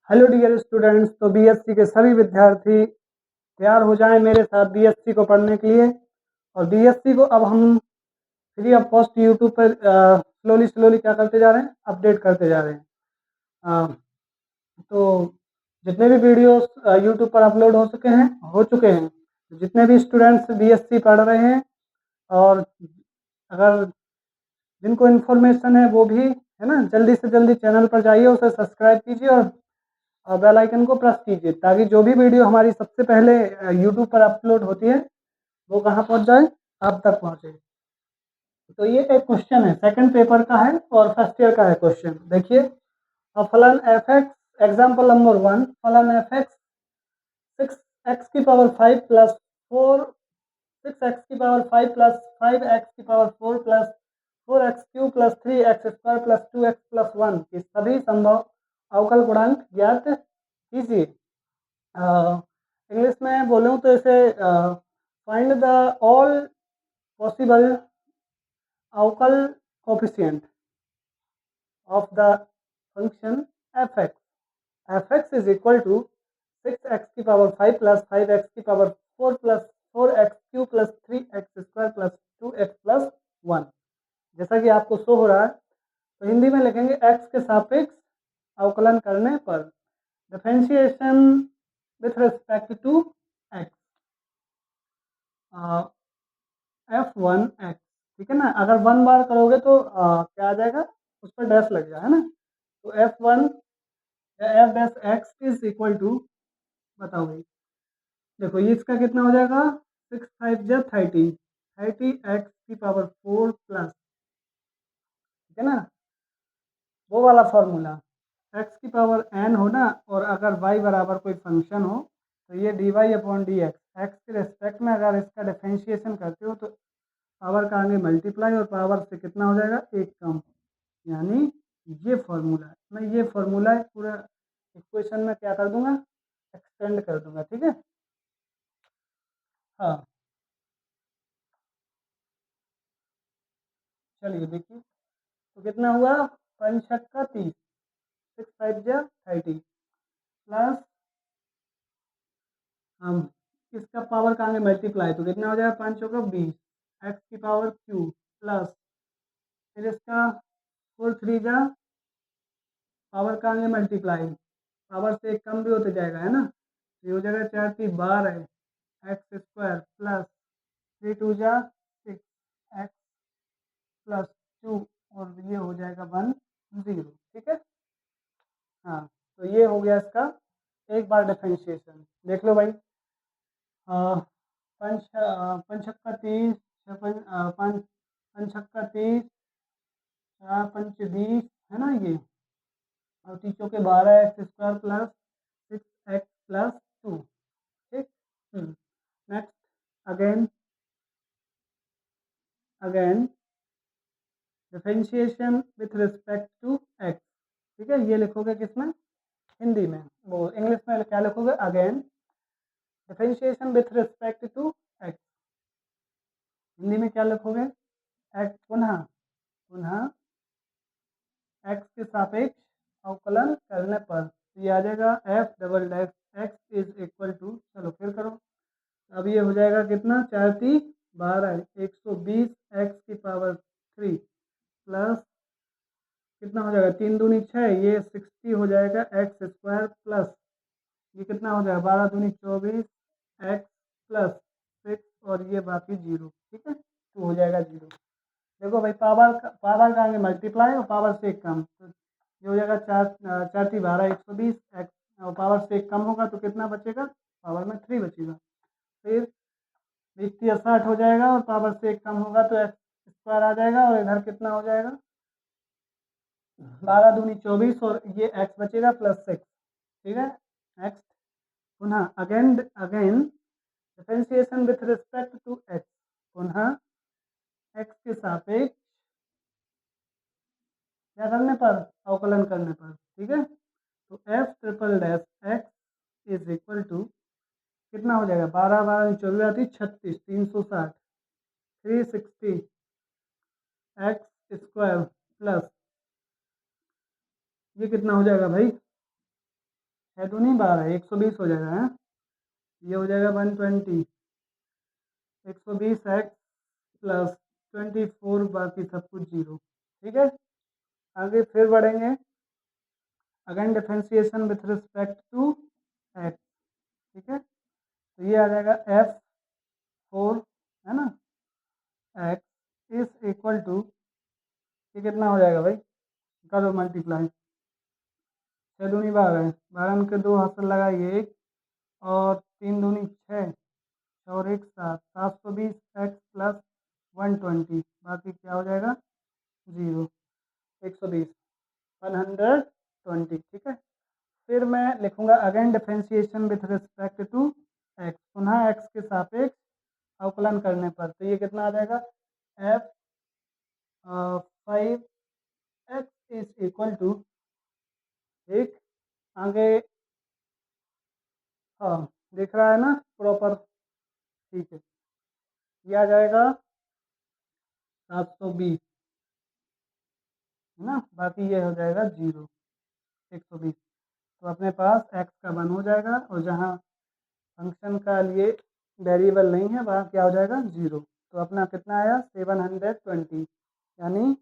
Hello dear students. तो BSc के सभी विद्यार्थी तैयार हो जाएं मेरे साथ बीएससी को पढ़ने के लिए। और बीएससी को अब हम फ्री ऑफ कॉस्ट यूट्यूब पर स्लोली स्लोली क्या करते जा रहे हैं, अपडेट करते जा रहे हैं। अ, तो जितने भी वीडियोस यूट्यूब पर अपलोड हो चुके हैं, जितने भी स्टूडेंट्स बीएससी पढ़ रहे हैं और अगर जिनको इन्फॉर्मेशन है वो भी है ना, जल्दी से जल्दी चैनल पर जाइए, उसे सब्सक्राइब कीजिए और बेल आइकन को प्रेस कीजिए ताकि जो भी वीडियो हमारी सबसे पहले यूट्यूब पर अपलोड होती है वो कहाँ पहुँच जाए, आप तक पहुँचे। तो ये एक क्वेश्चन है, सेकंड पेपर का है और फर्स्ट ईयर का है क्वेश्चन। देखिए, फलन एफ एक्स, एग्जाम्पल नंबर 1, फलन एफ एक्स 6x की पावर 5 प्लस 4, 6x की पावर 5 प्लस 5x की power 4 plus 4x cube plus 3x square plus 2x plus 1 की सभी संभव अवकल गुणांक ज्ञात कीजिए। इंग्लिश में बोलूँ तो इसे फाइंड द ऑल पॉसिबल अवकल coefficient of the function f x is equal to 6x की पावर 5 प्लस 5x की power 4 plus 4x cube plus 3x square plus 2x plus 1। जैसा कि आपको शो हो रहा है, तो हिंदी में लिखेंगे x के सापेक्ष अवकलन करने पर, differentiation with respect to x, f1x। ठीक है ना, अगर 1 बार करोगे तो क्या आ जाएगा, उस पर डैश लग जाए, है ना। तो f1 या f dash x is equal to, बताओ भाई, देखो ये इसका कितना हो जाएगा, 6 5 जा 30, 30x की पावर 4 प्लस, ठीक है ना, वो वाला फॉर्मूला। x की पावर n हो ना, और अगर y बराबर कोई फंक्शन हो तो ये dy अपॉन डी एक्स के रेस्पेक्ट में अगर इसका डिफरेंशिएशन करते हो तो पावर का आगे मल्टीप्लाई और पावर से कितना हो जाएगा, एक कम। यानी ये फॉर्मूला है, मैं ये फॉर्मूला पूरा इक्वेशन में क्या कर दूंगा, एक्सटेंड कर दूंगा। ठीक है, हाँ चलिए देखिए, तो कितना हुआ, 5 छक्का 30, 6 5 जा 30 प्लस, हम इसका पावर का आगे मल्टीप्लाई तो कितना हो जाएगा, 5 चौका 20, एक्स की पावर क्यू प्लस, फिर इसका 4 3 जा, पावर का आगे मल्टीप्लाई, पावर से एक कम भी होते जाएगा, है ना। ये हो जाएगा 4 3 12 एक्स स्क्वायर प्लस 3 2 जा 6 एक्स प्लस 2, और ये हो जाएगा 1 0। ठीक है, हाँ तो ये हो गया इसका एक बार डिफरेंशिएशन। देख लो भाई, पंच पंचक्का 30, पंच पंचक्का 30, 4 पंच 20, है ना ये, और तीसों के 12 x square plus 6x plus 2। ठीक, next, again again differentiation with respect to x। ठीक है, ये लिखोगे किसमें, हिंदी में, वो इंग्लिश में क्या लिखोगे, again differentiation with respect to x। Hindi में क्या लिखोगे, x पुनः पुनः x के सापेक्ष अवकलन करने पर, ये आ जाएगा f double dash x is equal to, चलो फिर करो, अब ये हो जाएगा कितना, 4 3 12, 120 x की पावर 3 प्लस, कितना हो जाएगा, 3 दूनी 6, ये 60 हो जाएगा एक्स स्क्वायर प्लस, ये कितना हो जाएगा, 12 दूनी 24 एक्स प्लस 6, और ये बाकी 0। ठीक है, तो हो जाएगा 0। देखो भाई, पावर का आगे मल्टीप्लाई और पावर से एक कम, तो ये हो जाएगा 4 4 3 12 120 एक्स, और पावर से एक कम होगा तो कितना बचेगा, पावर में 3 बचेगा। फिर 20 60 हो जाएगा, और पावर से एक कम होगा तो एक्स स्क्वायर आ जाएगा, और इधर कितना हो जाएगा, 12 दूनी 24, और ये एक्स बचेगा प्लस 6। ठीक है, नेक्स्ट, पुनः again again differentiation with respect to x, पुनः एक्स के सापेक्ष क्या करने पर, अवकलन करने पर। ठीक है, तो f triple dash x is equal to कितना हो जाएगा, 12 12 24 आती 36, 360, 360 एक्स स्क्वायर प्लस, ये कितना हो जाएगा भाई, 6 दूनी 12, 120 हो जाएगा है। ये हो जाएगा 120, 120x प्लस 24, बाकी सब कुछ जीरो। ठीक है, आगे फिर बढ़ेंगे। Again differentiation with respect to x. ठीक है, तो ये आ जाएगा f4 है ना, x इज इक्वल टू, ये कितना हो जाएगा भाई, करो मल्टीप्लाई। 6 दूनी 12, 12 के 2 हाथ से लगाइए 1, और 3 दूनी 6, और 1 7, 720 एक्स प्लस 120, बाकी क्या हो जाएगा जीरो। 120, 120। ठीक है, फिर मैं लिखूंगा again differentiation with respect to x, पुनः एक्स के सापेक्ष अवकलन करने पर, तो ये कितना आ जाएगा, F 5x is equal to, एक आगे, हाँ दिख रहा है ना प्रॉपर। ठीक है, ये आ जाएगा 720 है ना, बाकी ये हो जाएगा जीरो, 120। तो अपने पास x का 1 हो जाएगा, और जहाँ फंक्शन का लिए वेरिएबल नहीं है वहाँ क्या हो जाएगा जीरो। तो अपना कितना आया 720, यानी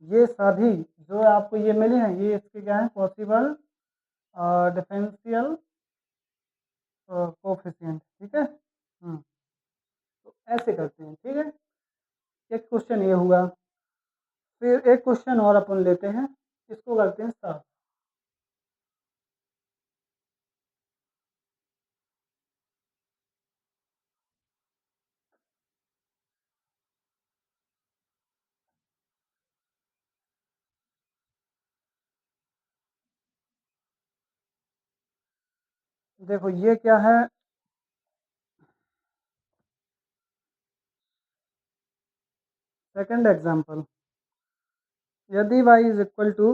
ये सभी जो आपको ये मिले हैं ये इसके क्या है पॉसिबल डिफरेंशियल कोफिशिएंट। ठीक है, तो ऐसे करते हैं। ठीक है, एक क्वेश्चन ये हुआ, फिर एक क्वेश्चन और अपन लेते हैं, इसको करते हैं साफ। देखो ये क्या है, सेकंड एग्जांपल, यदि y इज इक्वल टू,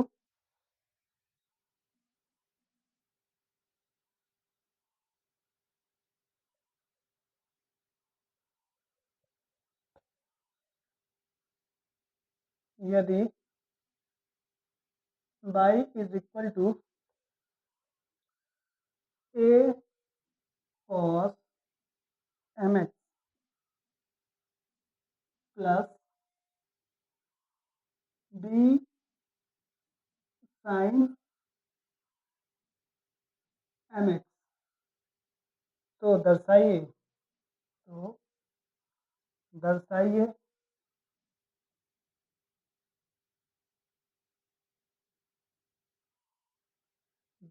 यदि y is equal to a cos mx plus b sin mx, तो दर्शाइए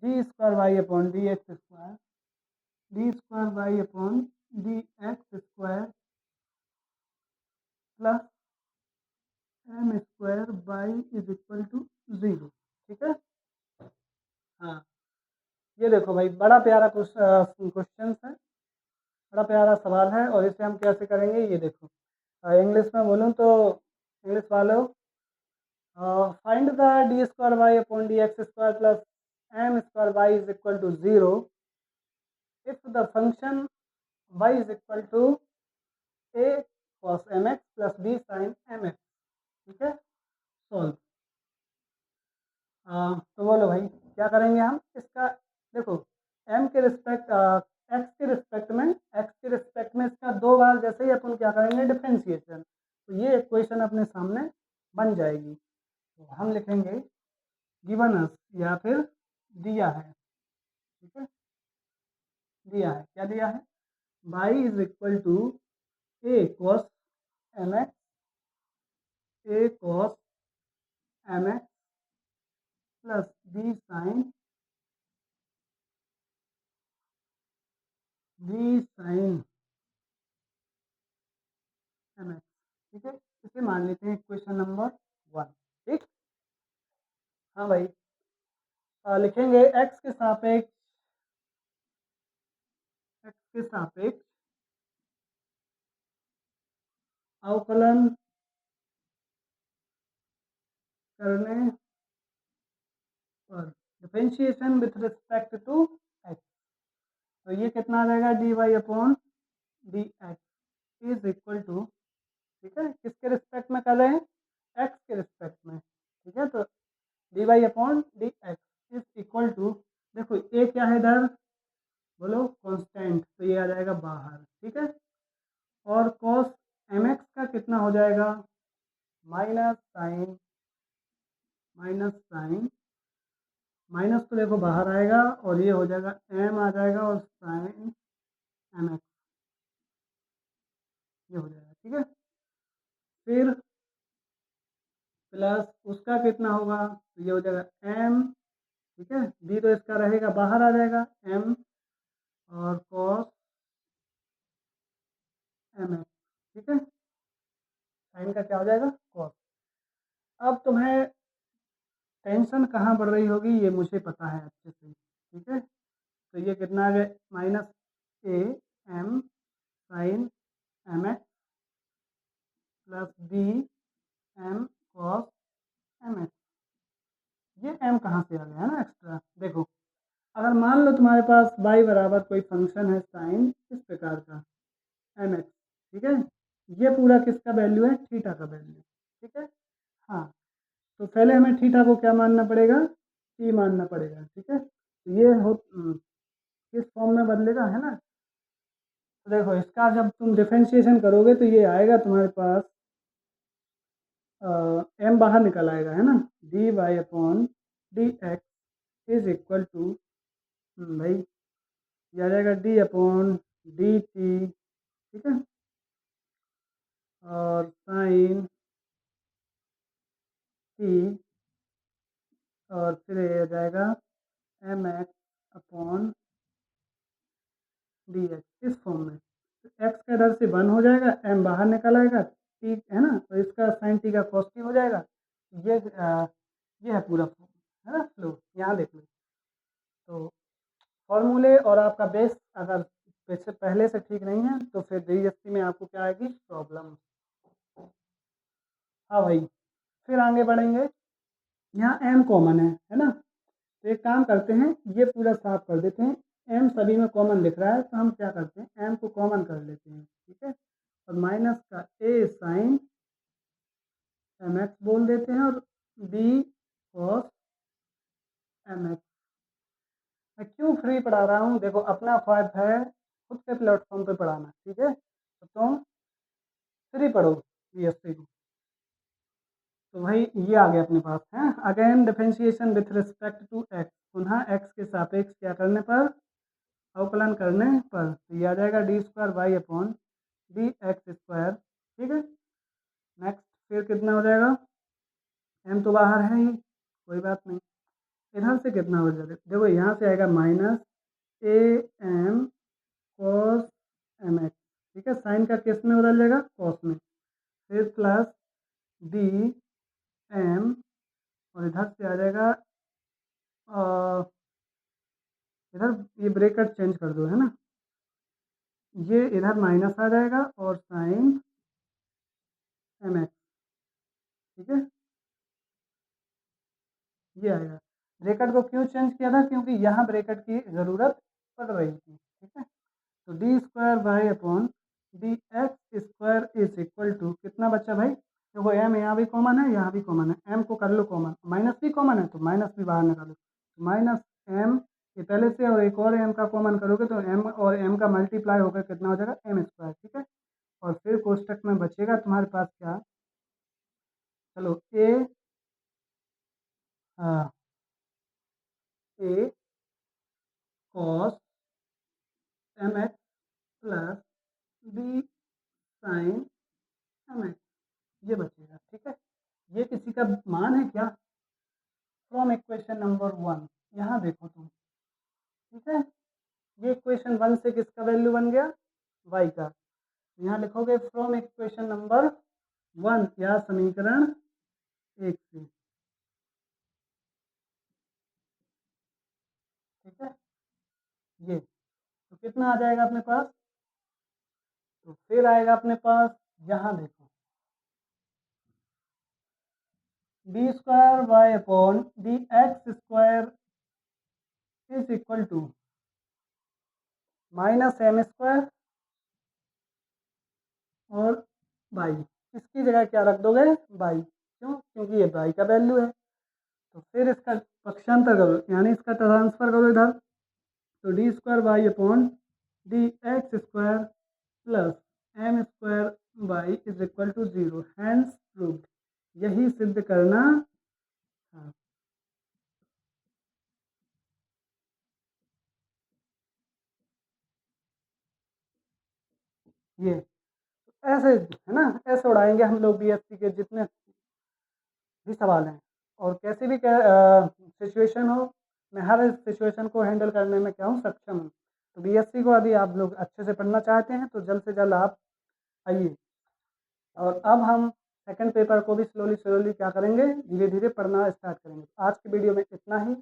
D square Y upon D x square, D square Y upon D x square plus M square Y is equal to zero. ठीक है, हाँ ये देखो भाई बड़ा प्यारा क्वेश्चन है, बड़ा प्यारा सवाल है, और इसे हम कैसे करेंगे ये देखो। इंग्लिश में बोलूँ तो, इंग्लिश वालों, find the d square Y upon D x square plus M square Y is equal to zero if the function y is equal to a cos mx plus b sin mx। ठीक है, solve. तो बोलो भाई क्या करेंगे हम इसका, देखो m के रिस्पेक्ट, x के रिस्पेक्ट में इसका 2 बार जैसे ही अपन क्या करेंगे डिफरेंशिएशन, तो ये इक्वेशन अपने सामने बन जाएगी। तो हम लिखेंगे गिवन अस, या फिर दिया है। ठीक है, दिया है, क्या दिया है, y is equal to a cos mx, a cos mx plus b sin mx। ठीक है, इसे मान लेते हैं इक्वेशन नंबर 1। ठीक, हाँ भाई, लिखेंगे x के सापेक्ष अवकलन करने पर differentiation with respect to x, तो ये कितना आ जाएगा dy upon D x is equal to, ठीक है किसके रिस्पेक्ट में कर रहे हैं, x के रिस्पेक्ट में। ठीक है, तो dy upon D x is equal to देखो ए क्या है इधर, बोलो कांस्टेंट, तो ये आ जाएगा बाहर, ठीक है। और cos mx का कितना हो जाएगा, माइनस साइन, माइनस तो देखो बाहर आएगा और ये हो जाएगा m आ जाएगा और साइन mx, ये हो जाएगा, ठीक है। फिर प्लस उसका कितना होगा, तो ये हो जाएगा m, ठीक है। b तो इसका रहेगा बाहर आ जाएगा m और cos mx, ठीक है। साइन का क्या हो जाएगा cos। अब तुम्हें टेंशन कहाँ बढ़ रही होगी ये मुझे पता है अच्छे से, ठीक है। तो ये कितना आ गया, minus a m sine M x plus b m cos M x. ये एम कहाँ से आ गया है ना एक्स्ट्रा, देखो अगर मान लो तुम्हारे पास y बराबर कोई फंक्शन है साइन इस प्रकार का एम एक्स, ठीक है। ये पूरा किसका वैल्यू है, थीटा का वैल्यू, ठीक है। हाँ, तो पहले हमें थीटा को क्या मानना पड़ेगा, टी मानना पड़ेगा, ठीक है। तो ये हो किस फॉर्म में बदलेगा, है ना। तो देखो इसका जब तुम डिफरेंशिएशन करोगे तो ये आएगा तुम्हारे पास एम बाहर निकल आएगा, है ना। D y upon D x is equal to, भाई ये आ जाएगा डी अपॉन डी टी, ठीक है। और साइन टी, और फिर ये आ जाएगा m x upon D x इस फॉर्म में। तो एक्स का इधर से 1 हो जाएगा, एम बाहर निकल आएगा, टी है ना, तो इसका साइन टी का कॉस टी हो जाएगा। ये है पूरा, है ना फ्लो, यहाँ देख लो। तो फॉर्मूले और आपका बेस अगर पहले से ठीक नहीं है तो फिर डीएसपी में आपको क्या आएगी, प्रॉब्लम। हाँ भाई, फिर आगे बढ़ेंगे। यहाँ एम कॉमन है ना। तो एक काम करते हैं, ये पूरा साफ कर देते हैं। एम सभी में कॉमन दिख रहा है तो हम क्या करते हैं, एम को कॉमन कर लेते हैं, ठीक है। और माइनस का ए साइन एम एक्स बोल देते हैं और बी कॉस एम एक्स। मैं क्यों फ्री पढ़ा रहा हूँ, देखो अपना फ़र्ज है खुद के प्लेटफॉर्म पे पढ़ाना, ठीक है। तो तुम फ्री पढ़ो बीएससी को। तो भाई ये आ गया अपने पास है, again differentiation with respect to x, पुनः एक्स के सापेक्ष क्या करने पर, अवकलन करने पर, तो ये आ जाएगा d square Y upon D x square, ठीक है। नेक्स्ट फिर कितना हो जाएगा, एम तो बाहर है ही, कोई बात नहीं। इधर से कितना हो जाएगा, देखो यहाँ से आएगा minus a m cos M x, ठीक है। साइन का किस में बदल जाएगा, कॉस में। फिर प्लस डी एम, और इधर से आ जाएगा इधर ये ब्रेकेट चेंज कर दो, है ना। ये इधर माइनस आ जाएगा और साइन एम एक्स, ठीक है। ये आएगा। ब्रेकेट को क्यों चेंज किया था, क्योंकि यहाँ ब्रेकेट की ज़रूरत पड़ रही थी, ठीक है। तो d square Y upon D x square is equal to कितना बच्चा भाई, देखो एम यहाँ भी कॉमन है यहाँ भी कॉमन है, एम को कर लो कॉमन, माइनस भी कॉमन है तो माइनस भी बाहर निकालो, तो माइनस एम ये पहले से और एक और एम का कॉमन करोगे तो एम और एम का मल्टीप्लाई होकर कितना हो जाएगा, एम स्क्वायर, ठीक है। और फिर कोष्टक में बचेगा तुम्हारे पास क्या, चलो A A cos M x plus B sine M x, ये बचेगा, ठीक है। ये किसी का मान है क्या, फ्रॉम इक्वेशन नंबर 1, यहाँ देखो तुम, ठीक है। ये इक्वेशन 1 से किसका वैल्यू बन गया, y का। यहाँ लिखोगे फ्रॉम इक्वेशन नंबर 1 या समीकरण 1 से, ठीक है। ये तो कितना आ जाएगा अपने पास, तो फिर आएगा अपने पास, यहाँ देखो d square Y upon D x square is equal to minus m square और बाई, इसकी जगह क्या रख दोगे, बाई, क्यों, क्योंकि ये बाई का वैल्यू है। तो फिर इसका पक्षांतर करो, यानी इसका ट्रांसफर करो इधर, तो d square Y upon D x square plus M square Y is equal to 0, hence proved. यही सिद्ध करना था। ये ऐसे है ना, ऐसे उड़ाएंगे हम लोग बीएससी के जितने भी सवाल हैं, और कैसी भी सिचुएशन हो, मैं हर सिचुएशन को हैंडल करने में क्या हूँ, सक्षम हूँ। तो बीएससी को यदि आप लोग अच्छे से पढ़ना चाहते हैं तो जल्द से जल्द आप आइए। और अब हम सेकंड पेपर को भी स्लोली स्लोली क्या करेंगे, धीरे धीरे पढ़ना स्टार्ट करेंगे। आज की वीडियो में इतना ही।